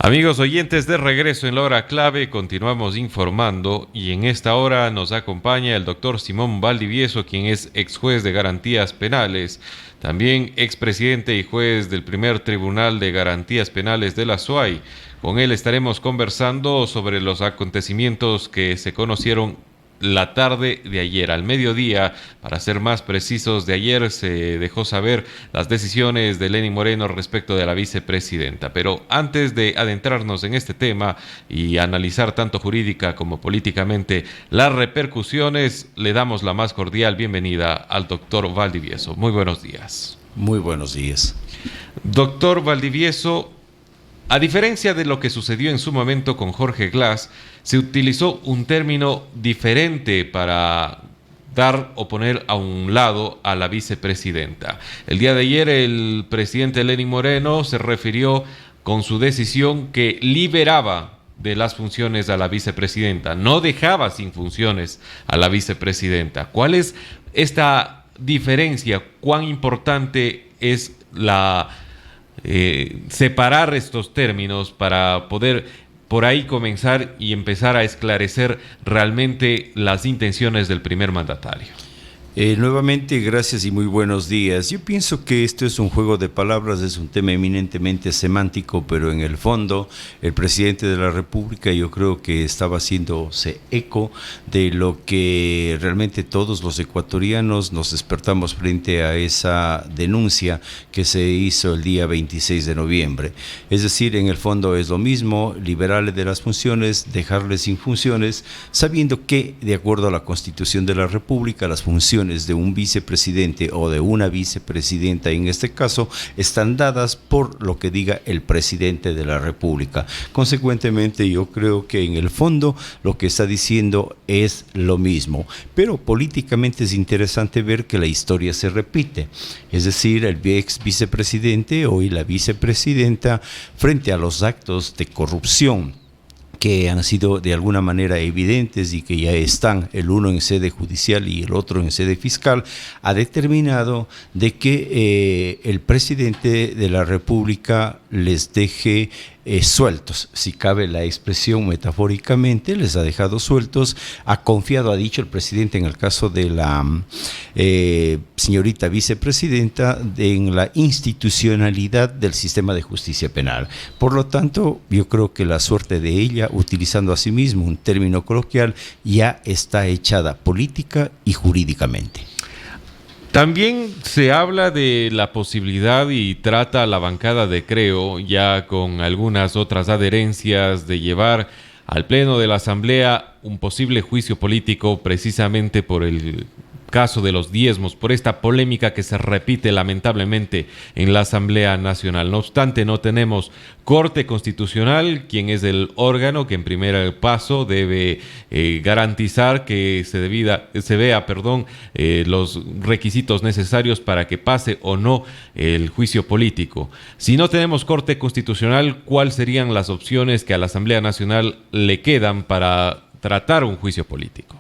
Amigos oyentes, de regreso en la hora clave, continuamos informando y en esta hora nos acompaña el doctor Simón Valdivieso, quien es ex juez de garantías penales, también expresidente y juez del primer Tribunal de Garantías Penales de la SUAY. Con él estaremos conversando sobre los acontecimientos que se conocieron la tarde de ayer, al mediodía, para ser más precisos, de ayer se dejó saber las decisiones de Lenín Moreno respecto de la vicepresidenta. Pero antes de adentrarnos en este tema y analizar tanto jurídica como políticamente las repercusiones, le damos la más cordial bienvenida al doctor Valdivieso. Muy buenos días. Muy buenos días. Doctor Valdivieso, a diferencia de lo que sucedió en su momento con Jorge Glass, se utilizó un término diferente para dar o poner a un lado a la vicepresidenta. El día de ayer el presidente Lenín Moreno se refirió con su decisión que liberaba de las funciones a la vicepresidenta, no dejaba sin funciones a la vicepresidenta. ¿Cuál es esta diferencia? ¿Cuán importante es separar estos términos para poder por ahí comenzar y empezar a esclarecer realmente las intenciones del primer mandatario? Nuevamente, gracias y muy buenos días. Yo pienso que esto es un juego de palabras, es un tema eminentemente semántico, pero en el fondo el presidente de la República yo creo que estaba haciéndose eco de lo que realmente todos los ecuatorianos nos despertamos frente a esa denuncia que se hizo el día 26 de noviembre. Es decir, en el fondo es lo mismo, liberarle de las funciones, dejarle sin funciones, sabiendo que de acuerdo a la Constitución de la República las funciones de un vicepresidente o de una vicepresidenta en este caso están dadas por lo que diga el presidente de la República. Consecuentemente yo creo que en el fondo lo que está diciendo es lo mismo, pero políticamente es interesante ver que la historia se repite, es decir, el ex vicepresidente, hoy la vicepresidenta, frente a los actos de corrupción que han sido de alguna manera evidentes y que ya están, el uno en sede judicial y el otro en sede fiscal, ha determinado de que el presidente de la República les deje sueltos, si cabe la expresión metafóricamente, les ha dejado sueltos, ha confiado, ha dicho el presidente en el caso de la señorita vicepresidenta, en la institucionalidad del sistema de justicia penal. Por lo tanto, yo creo que la suerte de ella, utilizando a sí mismo un término coloquial, ya está echada política y jurídicamente. También se habla de la posibilidad y trata la bancada de Creo, ya con algunas otras adherencias, de llevar al Pleno de la Asamblea un posible juicio político precisamente por el caso de los diezmos, por esta polémica que se repite lamentablemente en la Asamblea Nacional. No obstante, no tenemos Corte Constitucional, quien es el órgano que en primer paso debe garantizar que se vea los requisitos necesarios para que pase o no el juicio político. Si no tenemos Corte Constitucional, ¿cuáles serían las opciones que a la Asamblea Nacional le quedan para tratar un juicio político?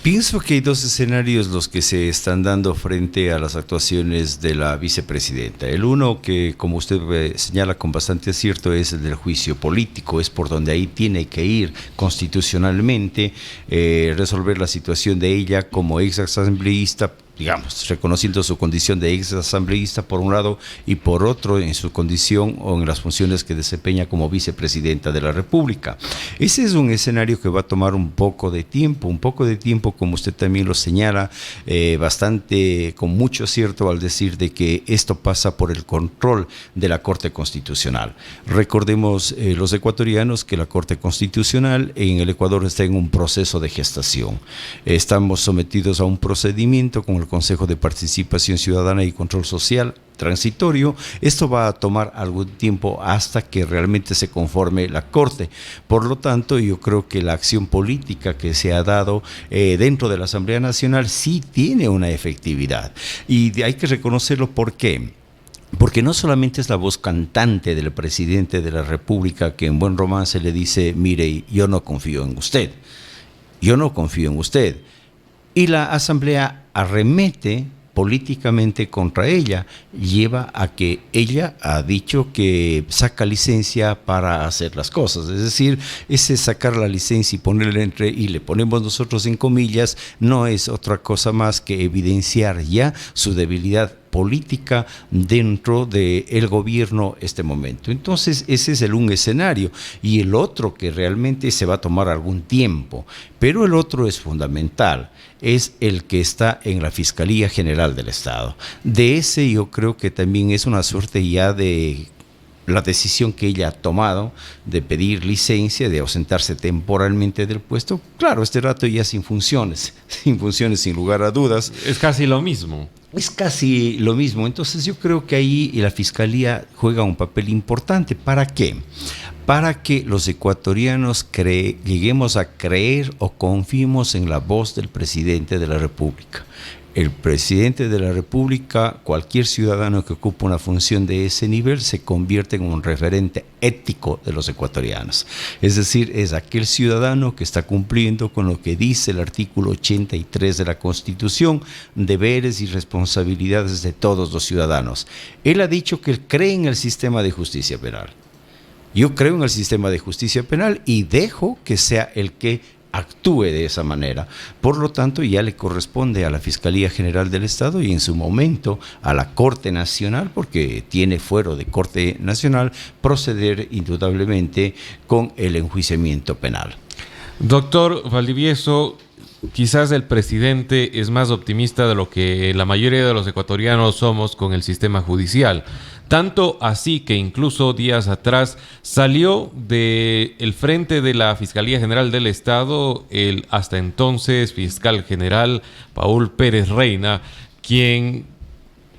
Pienso que hay dos escenarios los que se están dando frente a las actuaciones de la vicepresidenta. El uno, que como usted señala con bastante acierto, es el del juicio político, es por donde ahí tiene que ir constitucionalmente, resolver la situación de ella como ex asambleísta, digamos, reconociendo su condición de ex asambleísta por un lado y por otro en su condición o en las funciones que desempeña como vicepresidenta de la República. Ese es un escenario que va a tomar un poco de tiempo, como usted también lo señala, bastante con mucho acierto al decir de que esto pasa por el control de la Corte Constitucional. Recordemos los ecuatorianos que la Corte Constitucional en el Ecuador está en un proceso de gestación. Estamos sometidos a un procedimiento con el Consejo de Participación Ciudadana y Control Social transitorio. Esto va a tomar algún tiempo hasta que realmente se conforme la Corte. Por lo tanto, yo creo que la acción política que se ha dado dentro de la Asamblea Nacional sí tiene una efectividad. Y hay que reconocerlo. ¿Por qué? Porque no solamente es la voz cantante del presidente de la República que en buen romance le dice, mire, yo no confío en usted. Y la Asamblea arremete políticamente contra ella, lleva a que ella ha dicho que saca licencia para hacer las cosas. Es decir, ese sacar la licencia y ponerle y le ponemos nosotros en comillas, no es otra cosa más que evidenciar ya su debilidad política dentro del gobierno este momento. Entonces ese es un escenario, y el otro que realmente se va a tomar algún tiempo, pero el otro es fundamental, es el que está en la Fiscalía General del Estado. De ese yo creo que también es una suerte ya de la decisión que ella ha tomado de pedir licencia, de ausentarse temporalmente del puesto. Claro, este rato ya sin funciones sin lugar a dudas. Es casi lo mismo. Es casi lo mismo. Entonces yo creo que ahí la Fiscalía juega un papel importante. ¿Para qué? Para que los ecuatorianos lleguemos a creer o confiemos en la voz del presidente de la República. El presidente de la República, cualquier ciudadano que ocupe una función de ese nivel, se convierte en un referente ético de los ecuatorianos. Es decir, es aquel ciudadano que está cumpliendo con lo que dice el artículo 83 de la Constitución, deberes y responsabilidades de todos los ciudadanos. Él ha dicho que él cree en el sistema de justicia penal. Yo creo en el sistema de justicia penal y dejo que sea el que actúe de esa manera. Por lo tanto, ya le corresponde a la Fiscalía General del Estado y en su momento a la Corte Nacional, porque tiene fuero de Corte Nacional, proceder indudablemente con el enjuiciamiento penal. Doctor Valdivieso, quizás el presidente es más optimista de lo que la mayoría de los ecuatorianos somos con el sistema judicial. Tanto así que incluso días atrás salió del frente de la Fiscalía General del Estado el hasta entonces fiscal general Paul Pérez Reina, quien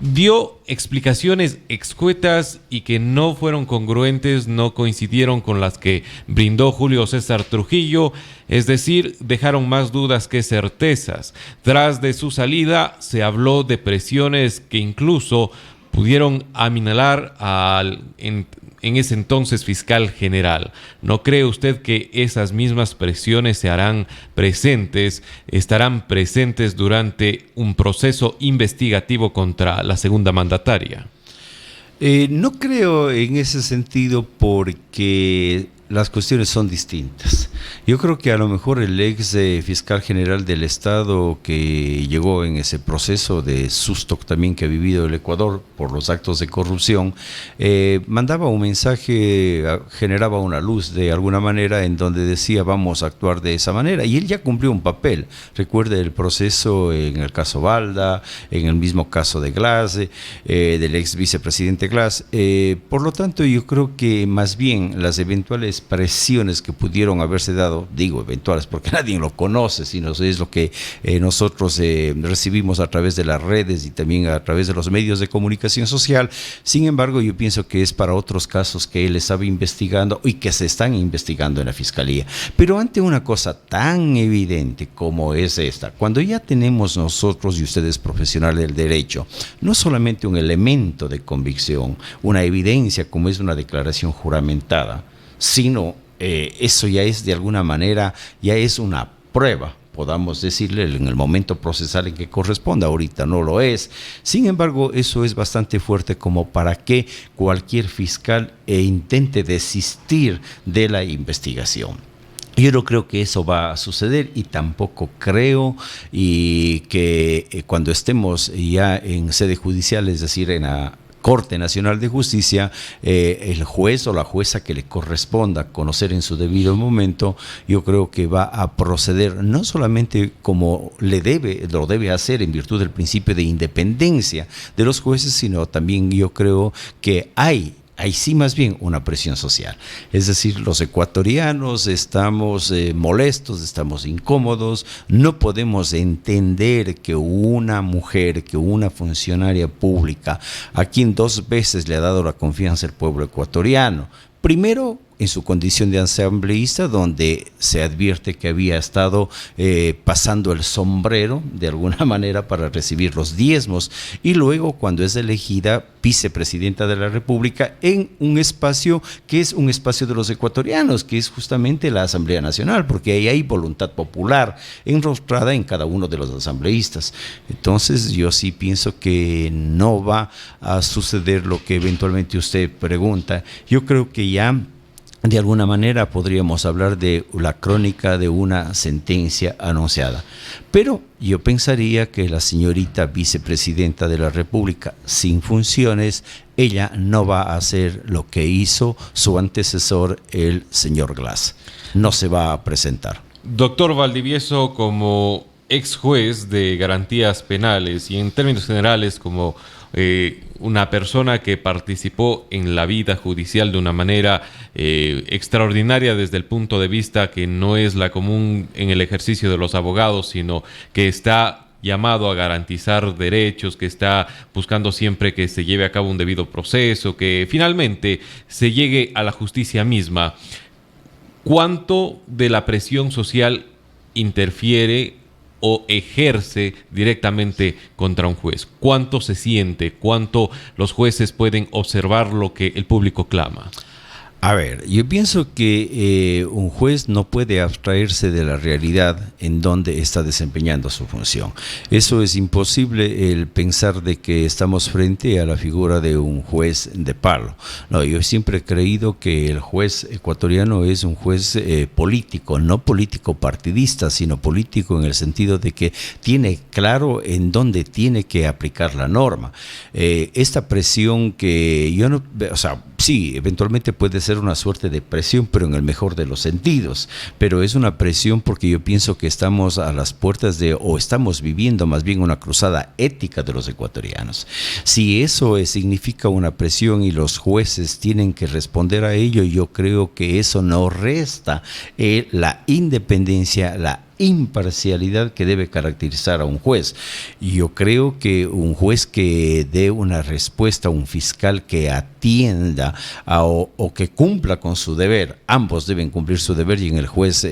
dio explicaciones escuetas y que no fueron congruentes, no coincidieron con las que brindó Julio César Trujillo, es decir, dejaron más dudas que certezas. Tras de su salida se habló de presiones que incluso pudieron aminalar en ese entonces fiscal general. ¿No cree usted que esas mismas presiones se harán presentes, estarán presentes durante un proceso investigativo contra la segunda mandataria? No creo en ese sentido porque las cuestiones son distintas. Yo creo que a lo mejor el ex fiscal general del Estado que llegó en ese proceso de susto también que ha vivido el Ecuador por los actos de corrupción, mandaba un mensaje, generaba una luz de alguna manera en donde decía vamos a actuar de esa manera, y él ya cumplió un papel. Recuerde el proceso en el caso Balda, en el mismo caso de Glass, del ex vicepresidente Glass. Por lo tanto, yo creo que más bien las eventuales presiones que pudieron haberse dado, digo eventuales porque nadie lo conoce, sino es lo que nosotros recibimos a través de las redes y también a través de los medios de comunicación social. Sin embargo, yo pienso que es para otros casos que él estaba investigando y que se están investigando en la Fiscalía. Pero ante una cosa tan evidente como es esta, cuando ya tenemos nosotros y ustedes profesionales del derecho, no solamente un elemento de convicción, una evidencia como es una declaración juramentada, sino eso ya es de alguna manera, ya es una prueba, podamos decirle, en el momento procesal en que corresponda. Ahorita no lo es. Sin embargo, eso es bastante fuerte como para que cualquier fiscal intente desistir de la investigación. Yo no creo que eso va a suceder y tampoco creo que cuando estemos ya en sede judicial, es decir, en la Corte Nacional de Justicia, el juez o la jueza que le corresponda conocer en su debido momento, yo creo que va a proceder no solamente como lo debe hacer en virtud del principio de independencia de los jueces, sino también yo creo que hay sí más bien una presión social. Es decir, los ecuatorianos estamos molestos, estamos incómodos, no podemos entender que una mujer, que una funcionaria pública, a quien 2 veces le ha dado la confianza el pueblo ecuatoriano, primero en su condición de asambleísta, donde se advierte que había estado pasando el sombrero de alguna manera para recibir los diezmos, y luego cuando es elegida vicepresidenta de la República en un espacio que es un espacio de los ecuatorianos, que es justamente la Asamblea Nacional, porque ahí hay voluntad popular enrostrada en cada uno de los asambleístas. Entonces yo sí pienso que no va a suceder lo que eventualmente usted pregunta. Yo creo que ya de alguna manera podríamos hablar de la crónica de una sentencia anunciada. Pero yo pensaría que la señorita vicepresidenta de la República, sin funciones, ella no va a hacer lo que hizo su antecesor, el señor Glass. No se va a presentar. Doctor Valdivieso, como ex juez de garantías penales y en términos generales como una persona que participó en la vida judicial de una manera extraordinaria desde el punto de vista que no es la común en el ejercicio de los abogados, sino que está llamado a garantizar derechos, que está buscando siempre que se lleve a cabo un debido proceso, que finalmente se llegue a la justicia misma. ¿Cuánto de la presión social interfiere o ejerce directamente contra un juez? ¿Cuánto se siente? ¿Cuánto los jueces pueden observar lo que el público clama? A ver, yo pienso que un juez no puede abstraerse de la realidad en donde está desempeñando su función. Eso es imposible, el pensar de que estamos frente a la figura de un juez de palo. No, yo siempre he creído que el juez ecuatoriano es un juez político, no político partidista, sino político en el sentido de que tiene claro en dónde tiene que aplicar la norma. Esta presión que yo no, o sea, sí, eventualmente puede ser una suerte de presión, pero en el mejor de los sentidos. Pero es una presión porque yo pienso que estamos a las puertas de, o estamos viviendo más bien una cruzada ética de los ecuatorianos. Si eso significa una presión y los jueces tienen que responder a ello, yo creo que eso no resta la independencia, la imparcialidad que debe caracterizar a un juez. Yo creo que un juez que dé una respuesta, un fiscal que atienda o que cumpla con su deber, ambos deben cumplir su deber, y en el juez,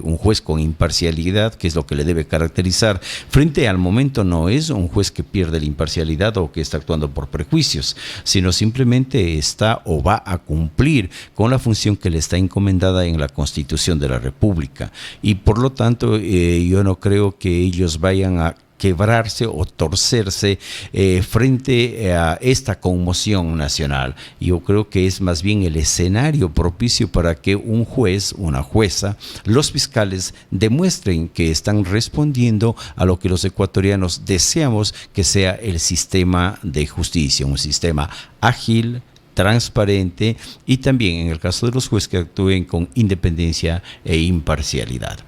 un juez con imparcialidad, que es lo que le debe caracterizar, frente al momento no es un juez que pierde la imparcialidad o que está actuando por prejuicios, sino simplemente está o va a cumplir con la función que le está encomendada en la Constitución de la República, y por lo tanto yo no creo que ellos vayan a quebrarse o torcerse frente a esta conmoción nacional. Yo creo que es más bien el escenario propicio para que un juez, una jueza, los fiscales demuestren que están respondiendo a lo que los ecuatorianos deseamos que sea el sistema de justicia, un sistema ágil, transparente, y también en el caso de los jueces que actúen con independencia e imparcialidad.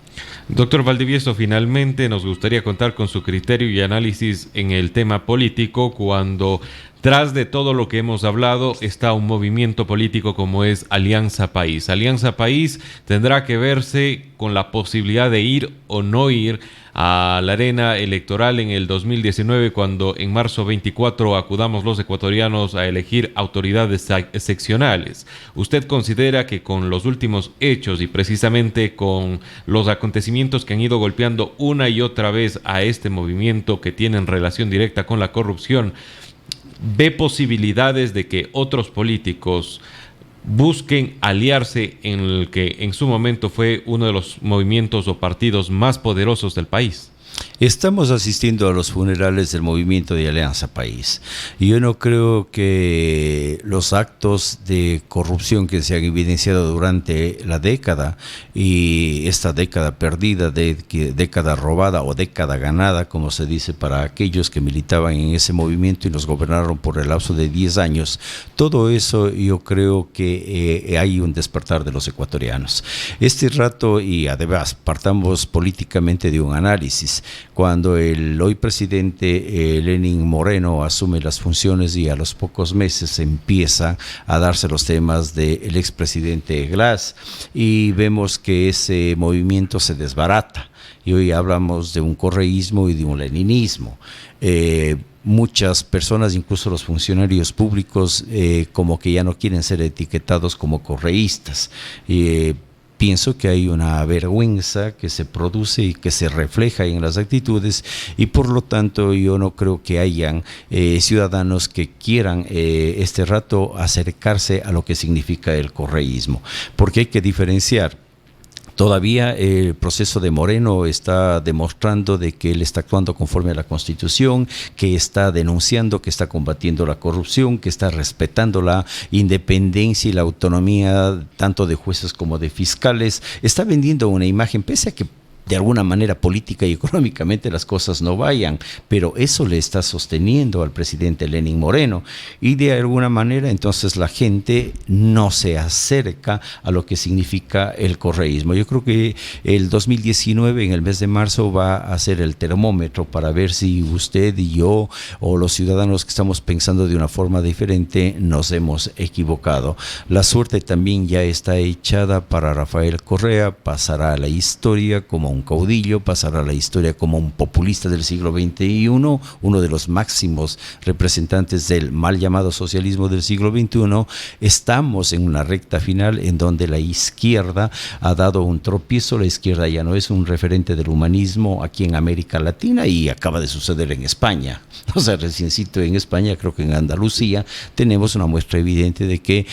Doctor Valdivieso, finalmente nos gustaría contar con su criterio y análisis en el tema político cuando tras de todo lo que hemos hablado está un movimiento político como es Alianza País. Alianza País tendrá que verse con la posibilidad de ir o no ir a la arena electoral en el 2019, cuando en marzo 24 acudamos los ecuatorianos a elegir autoridades seccionales. ¿Usted considera que con los últimos hechos y precisamente con los acontecimientos que han ido golpeando una y otra vez a este movimiento que tienen relación directa con la corrupción, ve posibilidades de que otros políticos busquen aliarse en el que en su momento fue uno de los movimientos o partidos más poderosos del país? Estamos asistiendo a los funerales del movimiento de Alianza País. Yo no creo que los actos de corrupción que se han evidenciado durante la década, y esta década perdida, década robada o década ganada, como se dice para aquellos que militaban en ese movimiento y nos gobernaron por el lapso de 10 años, todo eso yo creo que hay un despertar de los ecuatorianos. Este rato, y además partamos políticamente de un análisis, cuando el hoy presidente Lenín Moreno asume las funciones y a los pocos meses empiezan a darse los temas del expresidente Glass, y vemos que ese movimiento se desbarata y hoy hablamos de un correísmo y de un leninismo. muchas personas, incluso los funcionarios públicos, como que ya no quieren ser etiquetados como correístas. Pienso que hay una vergüenza que se produce y que se refleja en las actitudes, y por lo tanto yo no creo que hayan ciudadanos que quieran este rato acercarse a lo que significa el correísmo, porque hay que diferenciar. Todavía el proceso de Moreno está demostrando de que él está actuando conforme a la Constitución, que está denunciando, que está combatiendo la corrupción, que está respetando la independencia y la autonomía tanto de jueces como de fiscales. Está vendiendo una imagen, pese a que de alguna manera política y económicamente las cosas no vayan, pero eso le está sosteniendo al presidente Lenín Moreno, y de alguna manera entonces la gente no se acerca a lo que significa el correísmo. Yo creo que el 2019, en el mes de marzo, va a ser el termómetro para ver si usted y yo o los ciudadanos que estamos pensando de una forma diferente nos hemos equivocado. La suerte también ya está echada para Rafael Correa. Pasará a la historia como un caudillo, pasará a la historia como un populista del siglo XXI, uno de los máximos representantes del mal llamado socialismo del siglo XXI. Estamos en una recta final en donde la izquierda ha dado un tropiezo. La izquierda ya no es un referente del humanismo aquí en América Latina, y acaba de suceder en España. O sea, reciencito en España, creo que en Andalucía, tenemos una muestra evidente de que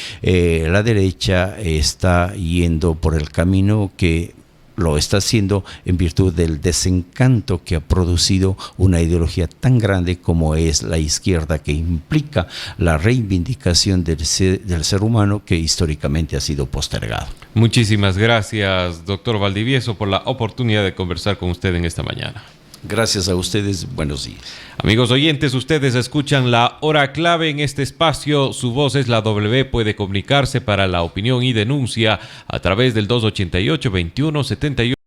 la derecha está yendo por el camino que lo está haciendo en virtud del desencanto que ha producido una ideología tan grande como es la izquierda, que implica la reivindicación del ser humano, que históricamente ha sido postergado. Muchísimas gracias, doctor Valdivieso, por la oportunidad de conversar con usted en esta mañana. Gracias a ustedes, buenos días. Amigos oyentes, ustedes escuchan la hora clave en este espacio. Su voz es la W. Puede comunicarse para la opinión y denuncia a través del 288-2178.